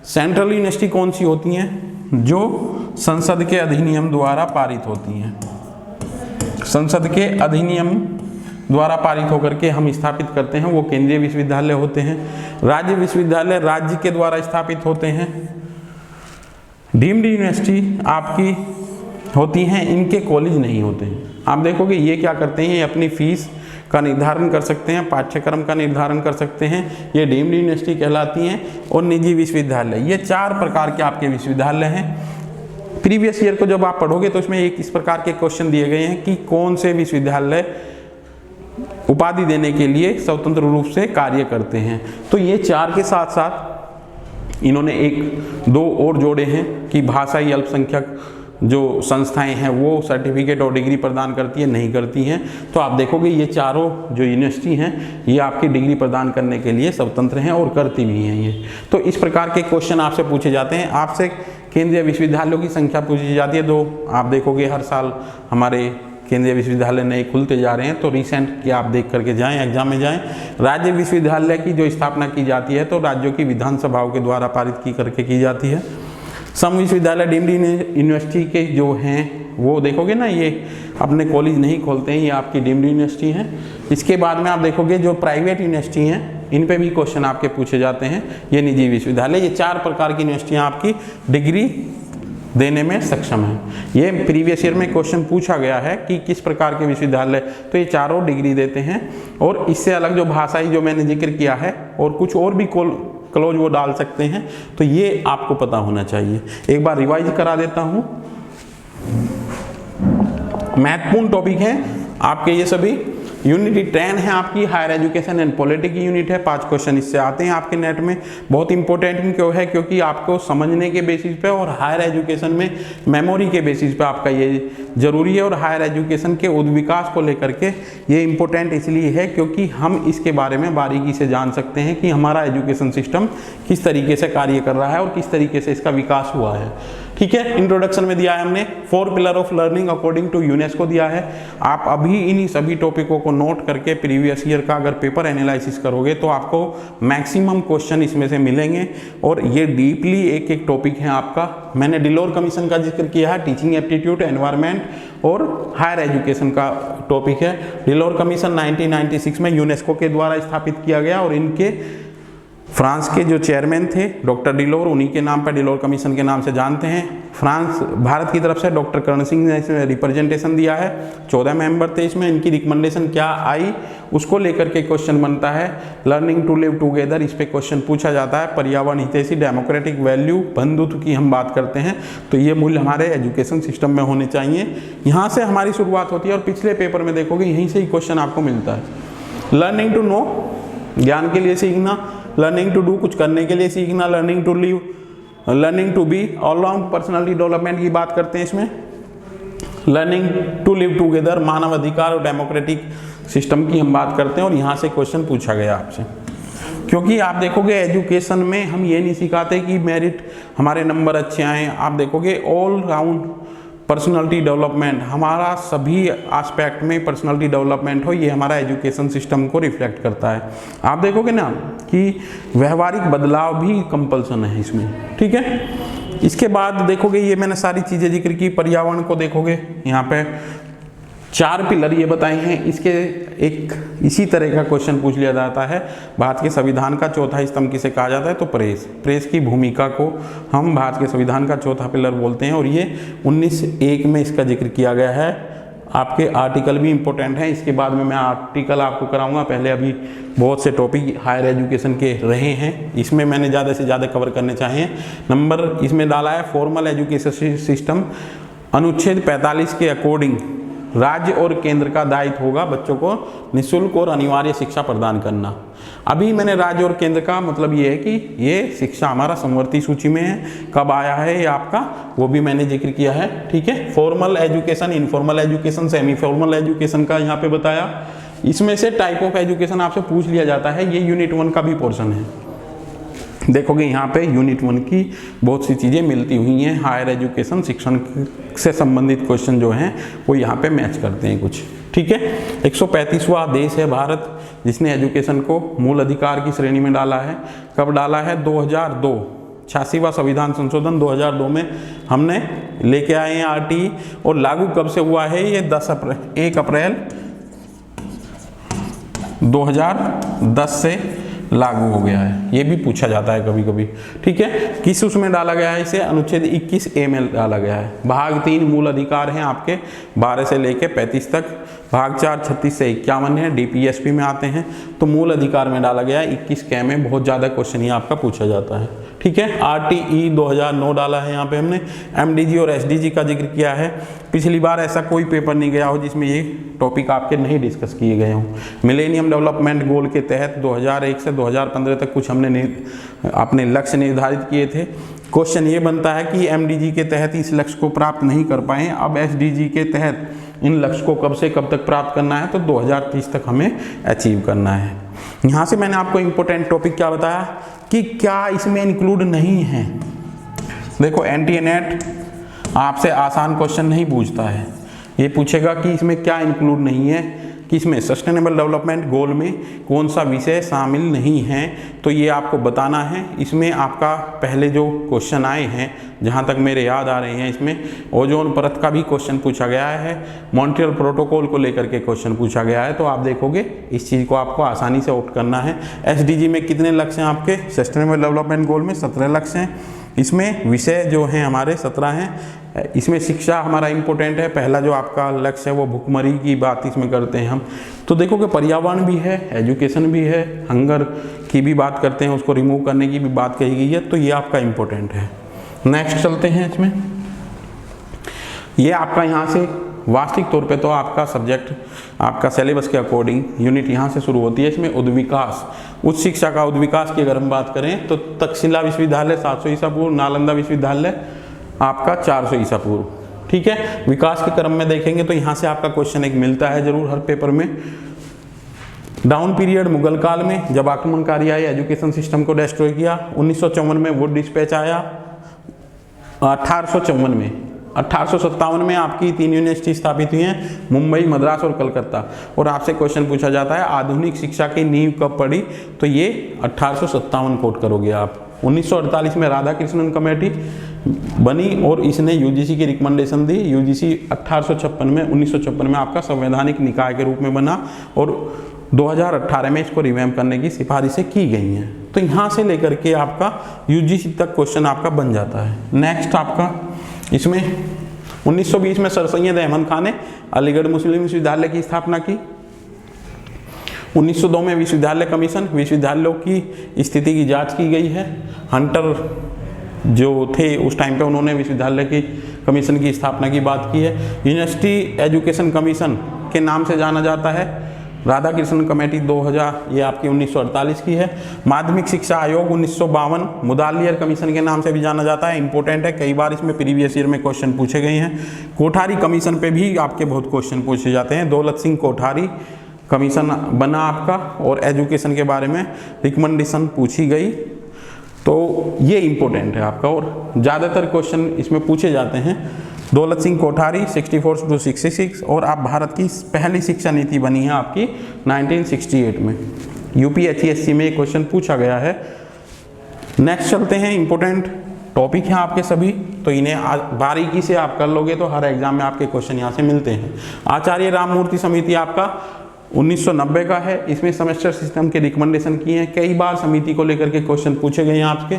सेंट्रल यूनिवर्सिटी कौन सी होती हैं, जो संसद के अधिनियम द्वारा पारित होती हैं, संसद के अधिनियम द्वारा पारित होकर के हम स्थापित करते हैं, वो केंद्रीय विश्वविद्यालय होते हैं। राज्य विश्वविद्यालय राज्य के द्वारा स्थापित होते हैं। डीम्ड यूनिवर्सिटी आपकी होती हैं, इनके कॉलेज नहीं होते हैं। आप देखोगे ये क्या करते हैं, ये अपनी फीस का निर्धारण कर सकते हैं, पाठ्यक्रम का निर्धारण कर सकते हैं, ये डीम्ड यूनिवर्सिटी कहलाती हैं। और निजी विश्वविद्यालय, ये 4 प्रकार के आपके विश्वविद्यालय हैं। प्रीवियस ईयर को जब आप पढ़ोगे तो इसमें एक इस प्रकार के क्वेश्चन दिए गए हैं कि कौन से विश्वविद्यालय उपाधि देने के लिए स्वतंत्र रूप से कार्य करते हैं। तो ये 4 के साथ साथ इन्होंने 1-2 और जोड़े हैं कि भाषाई अल्पसंख्यक जो संस्थाएं हैं वो सर्टिफिकेट और डिग्री प्रदान करती है, नहीं करती हैं। तो आप देखोगे ये चारों जो यूनिवर्सिटी हैं ये आपकी डिग्री प्रदान करने के लिए स्वतंत्र हैं और करती भी हैं ये। तो इस प्रकार के क्वेश्चन आपसे पूछे जाते हैं। आपसे केंद्रीय विश्वविद्यालयों की संख्या पूछी जाती है, तो आप देखोगे हर साल हमारे केंद्रीय विश्वविद्यालय नए खुलते जा रहे हैं, तो रिसेंट के आप देख करके जाएं, एग्जाम में जाएं। राज्य विश्वविद्यालय की जो स्थापना की जाती है तो राज्यों की विधानसभाओं के द्वारा पारित की करके की जाती है। सम विश्वविद्यालय डीम्ड यूनिवर्सिटी के जो हैं वो देखोगे ना, ये अपने कॉलेज नहीं खोलते हैं, ये आपकी डीम्ड यूनिवर्सिटी हैं। इसके बाद में आप देखोगे जो प्राइवेट यूनिवर्सिटी हैं इन पे भी क्वेश्चन आपके पूछे जाते हैं, ये निजी विश्वविद्यालय। ये 4 प्रकार की यूनिवर्सिटियाँ आपकी डिग्री देने में सक्षम है। ये प्रीवियस ईयर में क्वेश्चन पूछा गया है कि किस प्रकार के विश्वविद्यालय, तो ये चारों डिग्री देते हैं। और इससे अलग जो भाषाई जो मैंने जिक्र किया है और कुछ और भी क्लोज वो डाल सकते हैं, तो ये आपको पता होना चाहिए। एक बार रिवाइज करा देता हूँ। महत्वपूर्ण टॉपिक हैं आपके ये सभी। यूनिट 10 है आपकी हायर एजुकेशन एंड पॉलिटी की यूनिट है। 5 क्वेश्चन इससे आते हैं आपके नेट में। बहुत इंपॉर्टेंट क्यों है, क्योंकि आपको समझने के बेसिस पे और हायर एजुकेशन में मेमोरी के बेसिस पे आपका ये जरूरी है। और हायर एजुकेशन के उद्विकास को लेकर के ये इंपॉर्टेंट इसलिए है क्योंकि हम इसके बारे में बारीकी से जान सकते हैं कि हमारा एजुकेशन सिस्टम किस तरीके से कार्य कर रहा है और किस तरीके से इसका विकास हुआ है। ठीक है, इंट्रोडक्शन में दिया है हमने 4 pillar of learning according to UNESCO दिया है। आप अभी इन्हीं सभी टॉपिकों को नोट करके प्रीवियस ईयर का अगर पेपर एनालिसिस करोगे तो आपको मैक्सिमम क्वेश्चन इसमें से मिलेंगे। और ये डीपली एक एक टॉपिक है आपका। मैंने डिलोर कमीशन का जिक्र किया है, टीचिंग एप्टीट्यूड, एनवायरमेंट और हायर एजुकेशन का टॉपिक है। डिलोर कमीशन 1996 में यूनेस्को के द्वारा स्थापित किया गया और इनके फ्रांस के जो चेयरमैन थे डॉक्टर डिलोर, उन्हीं के नाम पर डिलोर कमीशन के नाम से जानते हैं। फ्रांस भारत की तरफ से डॉक्टर कर्ण सिंह ने इसमें रिप्रेजेंटेशन दिया है। 14 मेंबर थे इसमें। इनकी रिकमेंडेशन क्या आई उसको लेकर के क्वेश्चन बनता है। लर्निंग टू लिव टुगेदर, इस पे क्वेश्चन पूछा जाता है। पर्यावरण हितैषी, डेमोक्रेटिक वैल्यू, बंधुत्व की हम बात करते हैं तो ये मूल्य हमारे एजुकेशन सिस्टम में होने चाहिए। यहाँ से हमारी शुरुआत होती है और पिछले पेपर में देखोगे यहीं से ही क्वेश्चन आपको मिलता है। लर्निंग टू नो, ज्ञान के लिए सीखना। लर्निंग टू डू, कुछ करने के लिए सीखना। Learning to live, learning to be, all round personality development की बात करते हैं इसमें। लर्निंग टू लिव टुगेदर, मानव अधिकार और डेमोक्रेटिक सिस्टम की हम बात करते हैं और यहाँ से क्वेश्चन पूछा गया आपसे। क्योंकि आप देखोगे एजुकेशन में हम ये नहीं सिखाते कि मेरिट हमारे नंबर अच्छे आए। आप देखोगे ऑल राउंड पर्सनालिटी डेवलपमेंट, हमारा सभी एस्पेक्ट में पर्सनालिटी डेवलपमेंट हो, ये हमारा एजुकेशन सिस्टम को रिफ्लेक्ट करता है। आप देखोगे ना कि व्यवहारिक बदलाव भी कंपल्सन है इसमें। ठीक है, इसके बाद देखोगे ये मैंने सारी चीज़ें जिक्र की। पर्यावरण को देखोगे, यहाँ पे 4 पिलर ये बताए हैं। इसके एक इसी तरह का क्वेश्चन पूछ लिया जाता है। भारत के संविधान का चौथा स्तंभ किसे कहा जाता है, तो प्रेस। प्रेस की भूमिका को हम भारत के संविधान का चौथा पिलर बोलते हैं और ये 19(1) में इसका जिक्र किया गया है। आपके आर्टिकल भी इंपॉर्टेंट हैं, इसके बाद में मैं आर्टिकल आपको कराऊंगा। पहले अभी बहुत से टॉपिक हायर एजुकेशन के रहे हैं, इसमें मैंने ज़्यादा से ज़्यादा कवर करने चाहिए। नंबर इसमें डाला है फॉर्मल एजुकेशन सिस्टम। अनुच्छेद 45 के अकॉर्डिंग राज्य और केंद्र का दायित्व होगा बच्चों को निःशुल्क और अनिवार्य शिक्षा प्रदान करना। अभी मैंने राज्य और केंद्र का मतलब ये है कि ये शिक्षा हमारा समवर्ती सूची में है। कब आया है ये आपका, वो भी मैंने जिक्र किया है। ठीक है, formal education, informal education, semi formal education का यहाँ पे बताया। इसमें से टाइप ऑफ एजुकेशन आपसे पूछ लिया जाता है, ये यूनिट 1 का भी पोर्शन है। देखोगे यहाँ पे यूनिट 1 की बहुत सी चीज़ें मिलती हुई हैं। हायर एजुकेशन, शिक्षण से संबंधित क्वेश्चन जो हैं वो यहाँ पे मैच करते हैं कुछ। ठीक है, 135वां देश है भारत जिसने एजुकेशन को मूल अधिकार की श्रेणी में डाला है। कब डाला है, 2002। 86वां संविधान संशोधन 2002 में हमने लेके आए हैं RTE। और लागू कब से हुआ है, ये 1 अप्रैल 2010 से लागू हो गया है। ये भी पूछा जाता है कभी कभी। ठीक है, किस उसमें डाला गया है इसे, अनुच्छेद 21A में डाला गया है। भाग 3 मूल अधिकार हैं आपके 12 से लेके 35 तक। भाग 4 36 से 51 है, DPSP में आते हैं। तो मूल अधिकार में डाला गया है 21K में। बहुत ज़्यादा क्वेश्चन ये आपका पूछा जाता है। ठीक है, RTE 2009 डाला है यहाँ पे हमने। MDG और SDG का जिक्र किया है। पिछली बार ऐसा कोई पेपर नहीं गया हो जिसमें ये टॉपिक आपके नहीं डिस्कस किए गए हों। मिलेनियम डेवलपमेंट गोल के तहत 2001 से 2015 तक कुछ हमने अपने लक्ष्य निर्धारित किए थे। क्वेश्चन ये बनता है कि MDG के तहत इस लक्ष्य को प्राप्त नहीं कर पाए, अब SDG के तहत इन लक्ष्य को कब से कब तक प्राप्त करना है, तो 2030 तक हमें अचीव करना है। यहाँ से मैंने आपको इम्पोर्टेंट टॉपिक क्या बताया कि क्या इसमें इंक्लूड नहीं है। देखो NTA-NET आपसे आसान क्वेश्चन नहीं पूछता है, ये पूछेगा कि इसमें क्या इंक्लूड नहीं है, कि इसमें सस्टेनेबल डेवलपमेंट गोल में कौन सा विषय शामिल नहीं है, तो ये आपको बताना है। इसमें आपका पहले जो क्वेश्चन आए हैं, जहाँ तक मेरे याद आ रहे हैं, इसमें ओजोन परत का भी क्वेश्चन पूछा गया है, मॉन्ट्रियल प्रोटोकॉल को लेकर के क्वेश्चन पूछा गया है। तो आप देखोगे इस चीज़ को आपको आसानी से ऑप्ट करना है। SDG में कितने लक्ष्य हैं आपके, सस्टेनेबल डेवलपमेंट गोल में 17 लक्ष्य हैं। इसमें विषय जो हैं हमारे 17 हैं। इसमें शिक्षा हमारा इम्पोर्टेंट है। पहला जो आपका लक्ष्य है वो भुखमरी की बात इसमें करते हैं हम। तो देखो कि पर्यावरण भी है, एजुकेशन भी है, हंगर की भी बात करते हैं, उसको रिमूव करने की भी बात कही गई है। तो ये आपका इम्पोर्टेंट है। नेक्स्ट चलते हैं। इसमें ये आपका यहाँ से वास्तविक तौर पे तो आपका सब्जेक्ट आपका सिलेबस के अकॉर्डिंग यूनिट यहाँ से शुरू होती है। इसमें उद्विकास, उच्च शिक्षा का उद्विकास की अगर हम बात करें तो तक्षशिला विश्वविद्यालय 700 ईसा पूर्व, नालंदा विश्वविद्यालय आपका 400 ईसा पूर्व। ठीक है, विकास के क्रम में देखेंगे तो यहाँ से आपका क्वेश्चन एक मिलता है जरूर हर पेपर में। डाउन पीरियड मुगल काल में जब आक्रमणकारी आए, एजुकेशन सिस्टम को डिस्ट्रॉय किया। 1954 में वुड डिस्पैच आया। 1857 में आपकी 3 यूनिवर्सिटी स्थापित हुई हैं, मुंबई, मद्रास और कलकत्ता। और आपसे क्वेश्चन पूछा जाता है आधुनिक शिक्षा की नींव कब पड़ी, तो ये 1857 कोट करोगे आप। 1948 में राधाकृष्णन कमेटी बनी और इसने यूजीसी की रिकमेंडेशन दी। यूजीसी 1956 में आपका संवैधानिक निकाय के रूप में बना और 2018 में इसको रिवैम्प करने की सिफारिशें की गई हैं। तो यहाँ से लेकर के आपका यूजीसी तक क्वेश्चन आपका बन जाता है। नेक्स्ट आपका इसमें 1920 में सर सैयद अहमद खान ने अलीगढ़ मुस्लिम विश्वविद्यालय की स्थापना की। 1902 में विश्वविद्यालय कमीशन, विश्वविद्यालयों की स्थिति की जांच की गई है। हंटर जो थे उस टाइम पे उन्होंने विश्वविद्यालय की कमीशन की स्थापना की बात की है। यूनिवर्सिटी एजुकेशन कमीशन के नाम से जाना जाता है। राधाकृष्णन कमेटी 2000 ये आपकी 1948 की है। माध्यमिक शिक्षा आयोग 1952 मुदालियर कमीशन के नाम से भी जाना जाता है। इंपॉर्टेंट है, कई बार इसमें प्रीवियस ईयर में क्वेश्चन पूछे गए हैं। कोठारी कमीशन पे भी आपके बहुत क्वेश्चन पूछे जाते हैं। दौलत सिंह कोठारी कमीशन बना आपका और एजुकेशन के बारे में रिकमेंडेशन पूछी गई। तो ये इंपॉर्टेंट है आपका और ज़्यादातर क्वेश्चन इसमें पूछे जाते हैं। दौलत सिंह कोठारी 64 to 66 और आप भारत की पहली शिक्षा नीति बनी है आपकी 1968 में। यूपीएससी में क्वेश्चन पूछा गया है। नेक्स्ट चलते हैं, इंपॉर्टेंट टॉपिक हैं आपके सभी, तो इन्हें बारीकी से आप कर लोगे तो हर एग्जाम में आपके क्वेश्चन यहाँ से मिलते हैं। आचार्य राममूर्ति समिति आपका 1990 का है। इसमें सेमेस्टर सिस्टम के रिकमेंडेशन किए हैं। कई बार समिति को लेकर के क्वेश्चन पूछे गए हैं आपके।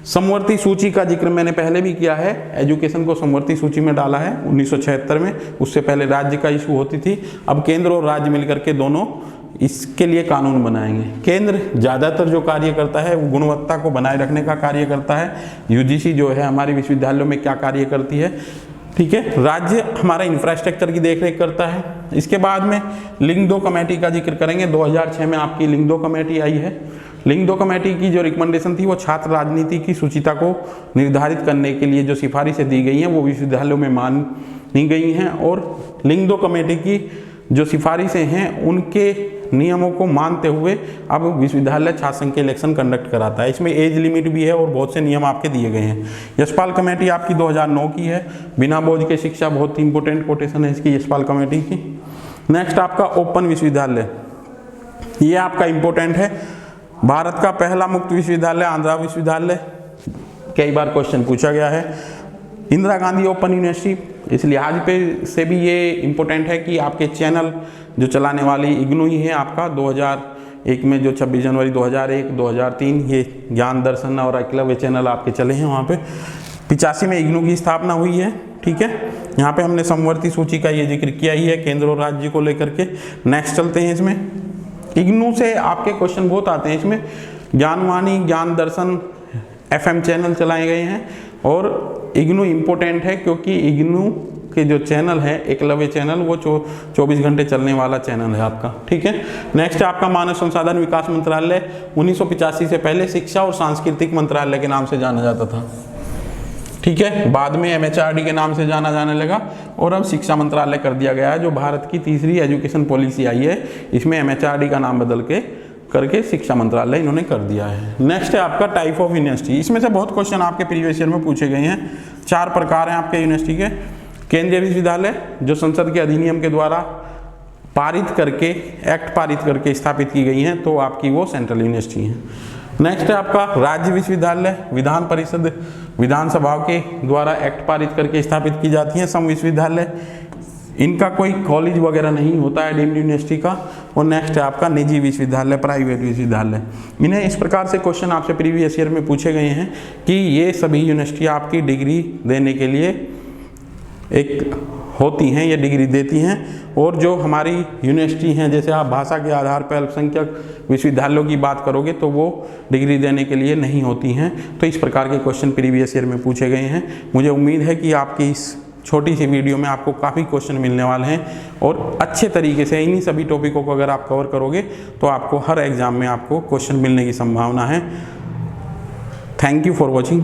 समवर्ती सूची का जिक्र मैंने पहले भी किया है। एजुकेशन को समवर्ती सूची में डाला है 1976 में। उससे पहले राज्य का इशू होती थी। अब केंद्र और राज्य मिलकर के दोनों इसके लिए कानून बनाएंगे। केंद्र ज़्यादातर जो कार्य करता है वो गुणवत्ता को बनाए रखने का कार्य करता है। यूजीसी जो है हमारे विश्वविद्यालयों में क्या कार्य करती है, ठीक है। राज्य हमारा इंफ्रास्ट्रक्चर की देखरेख करता है। इसके बाद में लिंग 2 कमेटी का जिक्र करेंगे। 2006 में आपकी लिंग 2 कमेटी आई है। लिंग 2 कमेटी की जो रिकमेंडेशन थी वो छात्र राजनीति की सूचिता को निर्धारित करने के लिए जो सिफारिशें दी गई हैं वो विश्वविद्यालयों में मानी गई हैं। और लिंग 2 कमेटी की जो सिफारिशें हैं उनके नियमों को मानते हुए अब विश्वविद्यालय छात्र संघ के इलेक्शन कंडक्ट कराता है। इसमें एज लिमिट भी है और बहुत से नियम आपके दिए गए हैं। यशपाल कमेटी आपकी 2009 की है। बिना बोझ के शिक्षा, बहुत ही इंपॉर्टेंट कोटेशन है इसकी यशपाल कमेटी की। नेक्स्ट आपका ओपन विश्वविद्यालय, ये आपका इंपॉर्टेंट है। भारत का पहला मुक्त विश्वविद्यालय आंध्रा विश्वविद्यालय, कई बार क्वेश्चन पूछा गया है। इंदिरा गांधी ओपन यूनिवर्सिटी, इस लिहाज पे से भी ये इंपॉर्टेंट है कि आपके चैनल जो चलाने वाली इग्नू ही है आपका 2001 में जो 26 जनवरी 2001, 2003 ये ज्ञान दर्शन और एकलव्य चैनल आपके चले हैं वहाँ पे। 85 में इग्नू की स्थापना हुई है, ठीक है। यहाँ पे हमने समवर्ती सूची का ये जिक्र किया ही है केंद्र और राज्य को लेकर के। नेक्स्ट चलते हैं, इसमें इग्नू से आपके क्वेश्चन बहुत आते हैं। इसमें ज्ञानवाणी, ज्ञान दर्शन FM चैनल चलाए गए हैं और इग्नू इम्पोर्टेंट है क्योंकि इग्नू के जो चैनल है एकलव्य चैनल वो 24 घंटे चलने वाला चैनल है आपका, ठीक है। नेक्स्ट आपका मानव संसाधन विकास मंत्रालय 1985 से पहले शिक्षा और सांस्कृतिक मंत्रालय के नाम से जाना जाता था, ठीक है। बाद में MHRD के नाम से जाना जाने लगा और अब शिक्षा मंत्रालय कर दिया गया है। जो भारत की तीसरी एजुकेशन पॉलिसी आई है इसमें MHRD का नाम बदल के करके शिक्षा मंत्रालय इन्होंने कर दिया है। नेक्स्ट है आपका टाइप ऑफ यूनिवर्सिटी। इसमें से बहुत क्वेश्चन आपके प्रीवियस ईयर में पूछे गए हैं। 4 प्रकार हैं आपके यूनिवर्सिटी के। केंद्रीय विश्वविद्यालय जो संसद के अधिनियम के द्वारा पारित करके, एक्ट पारित करके स्थापित की गई हैं, तो आपकी वो सेंट्रल यूनिवर्सिटी है। नेक्स्ट है आपका राज्य विश्वविद्यालय, विधान परिषद विधानसभाओं के द्वारा एक्ट पारित करके स्थापित की जाती हैं। सम विश्वविद्यालय, इनका कोई कॉलेज वगैरह नहीं होता है डीम्ड यूनिवर्सिटी का। और नेक्स्ट है आपका निजी विश्वविद्यालय, प्राइवेट विश्वविद्यालय। इन्हें इस प्रकार से क्वेश्चन आपसे प्रीवियस ईयर में पूछे गए हैं कि ये सभी यूनिवर्सिटी आपकी डिग्री देने के लिए एक होती हैं, ये डिग्री देती हैं। और जो हमारी यूनिवर्सिटी हैं, जैसे आप भाषा के आधार पर अल्पसंख्यक विश्वविद्यालयों की बात करोगे तो वो डिग्री देने के लिए नहीं होती हैं। तो इस प्रकार के क्वेश्चन प्रीवियस ईयर में पूछे गए हैं। मुझे उम्मीद है कि आपकी इस छोटी सी वीडियो में आपको काफ़ी क्वेश्चन मिलने वाले हैं और अच्छे तरीके से इन्हीं सभी टॉपिकों को अगर आप कवर करोगे तो आपको हर एग्ज़ाम में आपको क्वेश्चन मिलने की संभावना है। Thank you for watching.